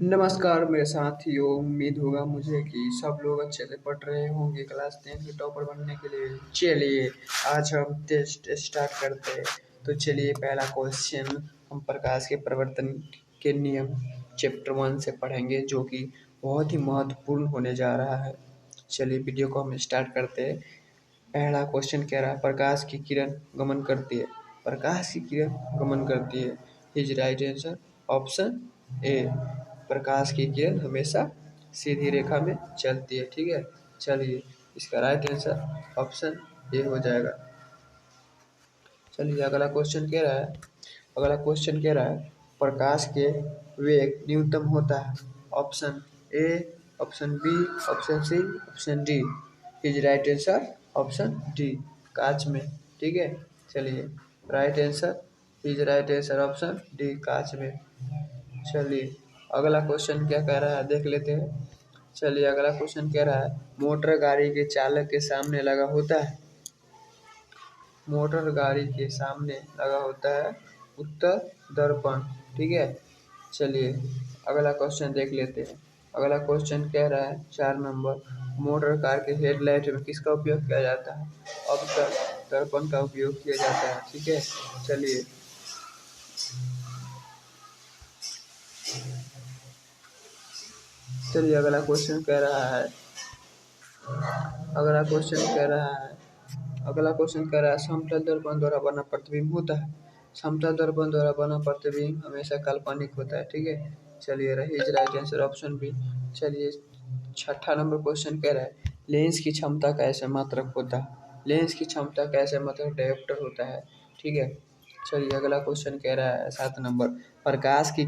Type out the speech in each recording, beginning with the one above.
नमस्कार मेरे साथियों, उम्मीद होगा मुझे कि सब लोग अच्छे से पढ़ रहे होंगे क्लास 10 के टॉपर बनने के लिए। चलिए आज हम टेस्ट स्टार्ट करते हैं। तो चलिए पहला क्वेश्चन हम प्रकाश के परिवर्तन के नियम चैप्टर 1 से पढ़ेंगे, जो कि बहुत ही महत्वपूर्ण होने जा रहा है। चलिए वीडियो को हम स्टार्ट करते हैं। पहला क्वेश्चन कह रहा है प्रकाश की किरण गमन करती है। प्रकाश की किरण गमन करती है। His right answer option A. प्रकाश की किरण हमेशा सीधी रेखा में चलती है। ठीक है, चलिए इसका राइट आंसर ऑप्शन ए हो जाएगा। चलिए अगला क्वेश्चन कह रहा है प्रकाश के वेग न्यूनतम होता है। Option A, option B, option C, option D. Is right answer option D, कांच में। ठीक है, चलिए राइट आंसर ऑप्शन डी, कांच में। चलिए अगला क्वेश्चन क्या कह रहा है देख लेते हैं। चलिए अगला क्वेश्चन कह रहा है मोटर गाड़ी के चालक के सामने लगा होता है। मोटर गाड़ी के सामने लगा होता है उत्तर दर्पण। ठीक है, चलिए अगला क्वेश्चन देख लेते हैं। अगला क्वेश्चन कह रहा है 4 नंबर, मोटर कार के हेडलाइट में किसका उपयोग किया जाता है। उत्तर दर्पण का उपयोग किया जाता है। ठीक है, चलिए अगला क्वेश्चन कह रहा है समतल दर्पण द्वारा बना प्रतिबिंब होता है। समतल दर्पण द्वारा बना प्रतिबिंब हमेशा काल्पनिक होता है। ठीक है, चलिए राइट आंसर ऑप्शन बी। चलिए 6ठा नंबर क्वेश्चन कह रहा है लेंस की क्षमता का ऐसे मात्रक होता है। लेंस की क्षमता का ऐसे मात्रक डायोप्टर होता है। ठीक है, चलिए अगला क्वेश्चन कह रहा है 7 नंबर, प्रकाश की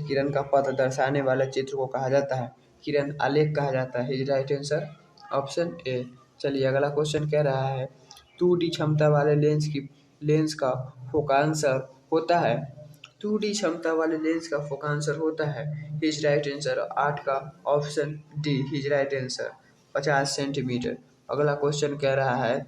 किरण का पथ दर्शाने वाले चित्र को कहा जाता है। किरण आलेख कहा जाता है। इज राइट आंसर ऑप्शन ए। चलिए अगला क्वेश्चन कह रहा है 2D क्षमता वाले लेंस का फोकांसर होता है। 2D क्षमता वाले लेंस का फोकांसर होता है। हिज राइट आंसर 8 का option D, his right answer 50 centimetre. अगला क्वेश्चन कह रहा है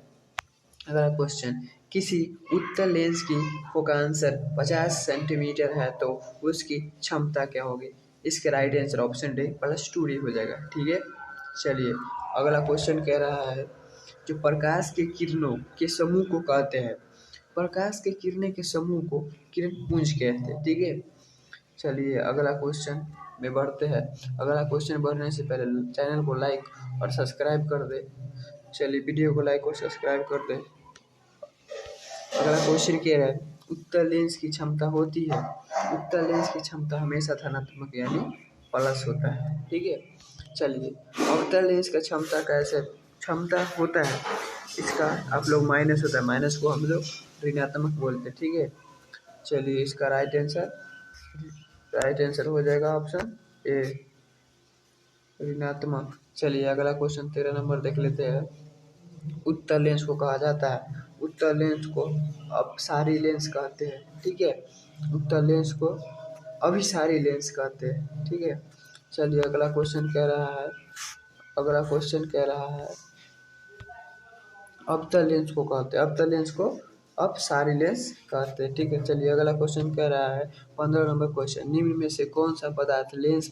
किसी उत्तल लेंस की फोकांसर 50 सेंटीमीटर है तो उसकी क्षमता क्या होगी। इसके right answer option D +2D हो जाएगा। ठीक है, चलिए अगला क्वेश्चन कह रहा है जो प्रकाश के किरणों के समूह को कहते हैं। प्रकाश के किरणें के समूह को किरण पुंज कहते हैं। ठीक है, चलिए अगला क्वेश्चन में बढ़ते हैं। अगला क्वेश्चन बढ़ने से पहले चैनल को लाइक और सब्सक्राइब कर दे। चलिए वीडियो को लाइक और सब्सक्राइब कर दे। अगला क्वेश्चन क्या है उत्तल लेंस की क्षमता होती है। उत्तल लेंस की क्षमता हमेशा धनात्मक यानी प्लस होता है। ठीक है, चलिए अवतल लेंस का क्षमता होता है, इसका आप लोग माइनस होता है, माइनस को हम लोग ऋणात्मक बोलते हैं। ठीक है, चलिए इसका राइट आंसर हो जाएगा ऑप्शन ए, ऋणात्मक। चलिए अगला क्वेश्चन 13 नंबर देख लेते हैं। उत्तल लेंस को कहा जाता है, उत्तल लेंस को अपसारी लेंस कहते हैं। ठीक है, उत्तल लेंस को अभिसारी लेंस कहते हैं। ठीक है, चलिए अगला क्वेश्चन कह रहा है अवतल लेंस को कहते हैं, अवतल लेंस को अपसारी लेंस कहते हैं। ठीक है, चलिए अगला क्वेश्चन कह रहा है 15 नंबर क्वेश्चन, निम्न में से कौन सा पदार्थ लेंस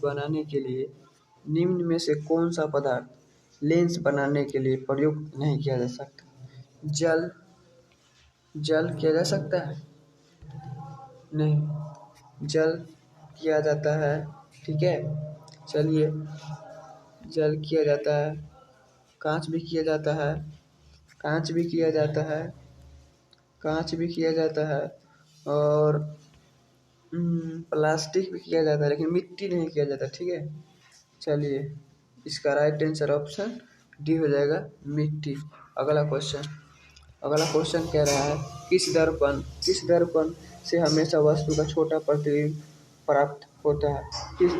बनाने के लिए प्रयुक्त नहीं किया जा सकता। जल किया जा सकता है? नहीं, जल किया जाता है। ठीक है, चलिए जल किया जाता है, कांच भी किया जाता है, और प्लास्टिक भी किया जाता है, लेकिन मिट्टी नहीं किया जाता। ठीक है, चलिए इसका राइट आंसर ऑप्शन डी हो जाएगा, मिट्टी। अगला क्वेश्चन कह रहा है किस दर्पण से हमेशा वस्तु का छोटा प्रतिबिंब प्राप्त होता है। किस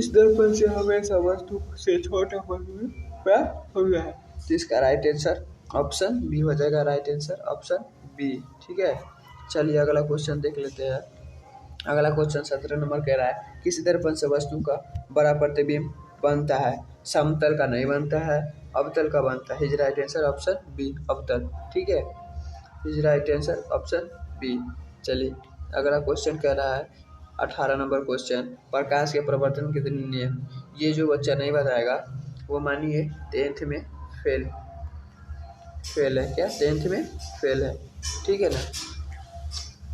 दर्पण से हमेशा वस्तु से छोटा प्रतिबिंब प्राप्त होता है। तो इसका राइट आंसर ऑप्शन बी हो जाएगा, राइट आंसर ऑप्शन बी। ठीक है, चलिए अगला क्वेश्चन देख लेते हैं। अगला क्वेश्चन 17 नंबर कह रहा है किस दर्पण से वस्तु का बड़ा प्रतिबिंब बनता है। समतल का नहीं बनता है, अवतल का बनता है। His right answer option B, अवतल। ठीक है, his right answer option B. चलिए अगला क्वेश्चन कह रहा है 18 नंबर क्वेश्चन, प्रकाश के प्रवर्तन के नियम। ये जो बच्चा नहीं बताएगा वो मानिए 10th में फेल फेल है। क्या 10th में फेल है? ठीक है ना,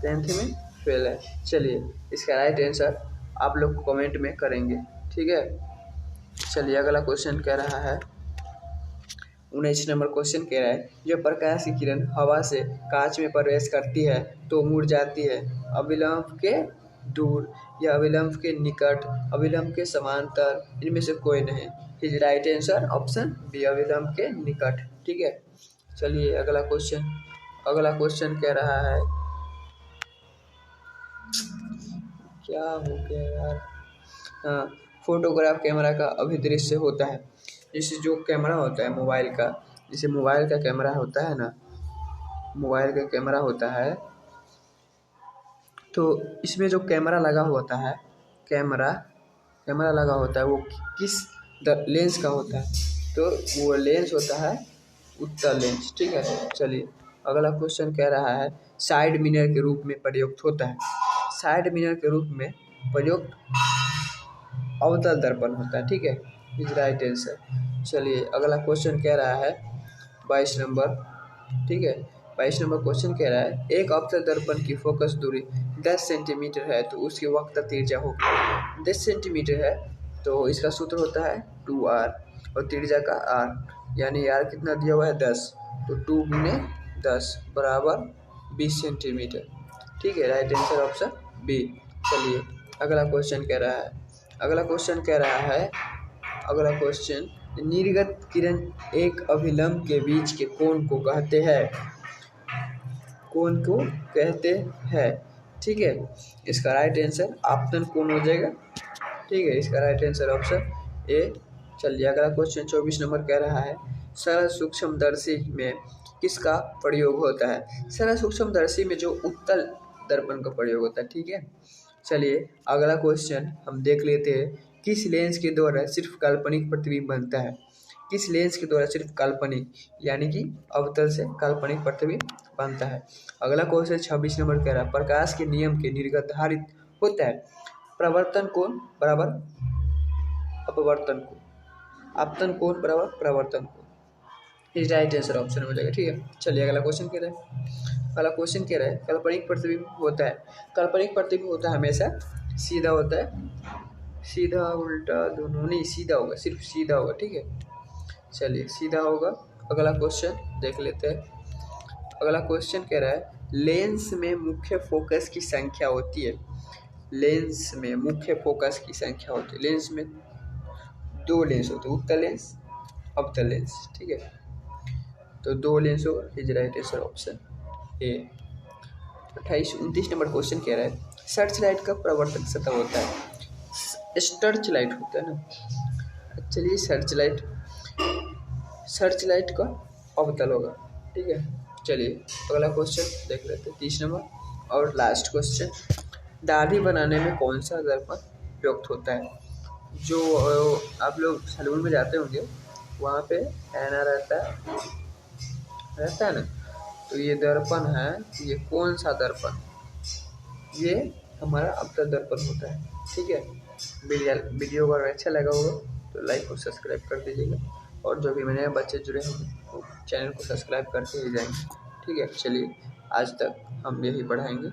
10th में फेल है। चलिए इसका राइट आंसर आप लोग कमेंट में करेंगे। ठीक है, चलिए अगला क्वेश्चन कह रहा है 19 नंबर क्वेश्चन कह रहा है, जो प्रकाश की किरण हवा से कांच में प्रवेश करती है तो मुड़ जाती है, अविलंब के दूर या अविलंब के निकट, अविलंब के समांतर, इनमें से कोई नहीं। Is right answer option B, अविलंब के निकट। ठीक है, चलिए अगला क्वेश्चन कह रहा है, क्या हो गया यार, हाँ, फोटोग्राफ कैमरा का अभिदृश्य होता है। जैसे जो कैमरा होता है मोबाइल का, जैसे मोबाइल का कैमरा होता है ना, मोबाइल का कैमरा होता है, तो इसमें जो कैमरा लगा होता है, कैमरा लगा होता है वो किस लेंस का होता है? तो वो लेंस होता है उत्तल लेंस। ठीक है, चलिए अगला क्वेश्चन कह रहा है, साइड मिरर के रूप में प्रयुक्त होता है। साइड मिरर के रूप में प्रयुक्त अवतल दर्पण होता है। ठीक है, इज राइट आंसर। चलिए अगला क्वेश्चन कह रहा है 22 नंबर। ठीक है, 22 नंबर क्वेश्चन कह रहा है, एक अवतल दर्पण की फोकस दूरी 10 सेंटीमीटर है तो उसकी वक्रता त्रिज्या होगी। 10 सेंटीमीटर है तो इसका सूत्र होता है 2r और त्रिज्या का r, यानी r कितना दिया हुआ है 10, तो 2 गुने 10 बराबर 20 सेंटीमीटर। ठीक है, राइट आंसर ऑप्शन बी। चलिए अगला क्वेश्चन कह रहा है, अगला क्वेश्चन, निर्गत किरण एक अभिलंब के बीच के कोण को कहते हैं। ठीक है, इसका राइट आंसर आपतन कोण हो जाएगा। ठीक है, इसका राइट आंसर ऑप्शन ए। चलिए अगला क्वेश्चन 24 नंबर कह रहा है, सरल सूक्ष्मदर्शी में किसका प्रयोग होता है? सरल सूक्ष्मदर्शी में जो उत्तल दर्पण का प्रयोग होता है। ठीक है, चलिए अगला क्वेश्चन हम देख लेते हैं, किस लेंस के द्वारा सिर्फ काल्पनिक प्रतिबिंब बनता है? किस लेंस के द्वारा सिर्फ काल्पनिक यानी कि अवतल से काल्पनिक प्रतिबिंब बनता है? अगला क्वेश्चन 26 नंबर कह रहा है, प्रकाश के नियम के निर्गत धारित होता है प्रवर्तन कोण बराबर अपवर्तन कोण, आपतन कोण बराबर प्रवर्तन कोण। इस राइट आंसर ऑप्शन हो जाएगा। ठीक है, चलिए अगला क्वेश्चन कह रहा है, काल्पनिक प्रतिबिंब होता है, काल्पनिक प्रतिबिंब होता है हमेशा सीधा होता है, सीधा उल्टा दोनों नहीं, सीधा होगा, सिर्फ सीधा होगा। ठीक है, चलिए सीधा होगा। अगला क्वेश्चन देख लेते हैं। अगला क्वेश्चन कह रहा है, लेंस में मुख्य फोकस की संख्या होती है। लेंस में मुख्य फोकस की संख्या होती है। लेंस में 2 लेंस होते हैं, उत्तल लेंस अवतल लेंस। ठीक है, तो 2 लेंस होगा, is right answer option A. 29 number question कह रहा है, सर्च लाइट का प्रवर्तक सतह होता है। स्टर्च लाइट होता है ना, चलिए सर्च लाइट का अवतल होगा। ठीक है, चलिए अगला क्वेश्चन देख लेते हैं 30 नंबर और लास्ट क्वेश्चन, दाढ़ी बनाने में कौन सा दर्पण प्रयुक्त होता है? जो आप लोग सैलून में जाते होंगे वहाँ पे ऐना रहता है ना, तो ये दर्पण है, ये कौन सा दर्पण? ये हमारा अवतल दर्पण होता है। ठीक है, वीडियो अगर अच्छा लगा होगा तो लाइक और सब्सक्राइब कर दीजिएगा, और जो भी नए बच्चे जुड़े होंगे वो चैनल को सब्सक्राइब करके ही जाएंगे। ठीक है, चलिए आज तक हम यही पढ़ाएंगे।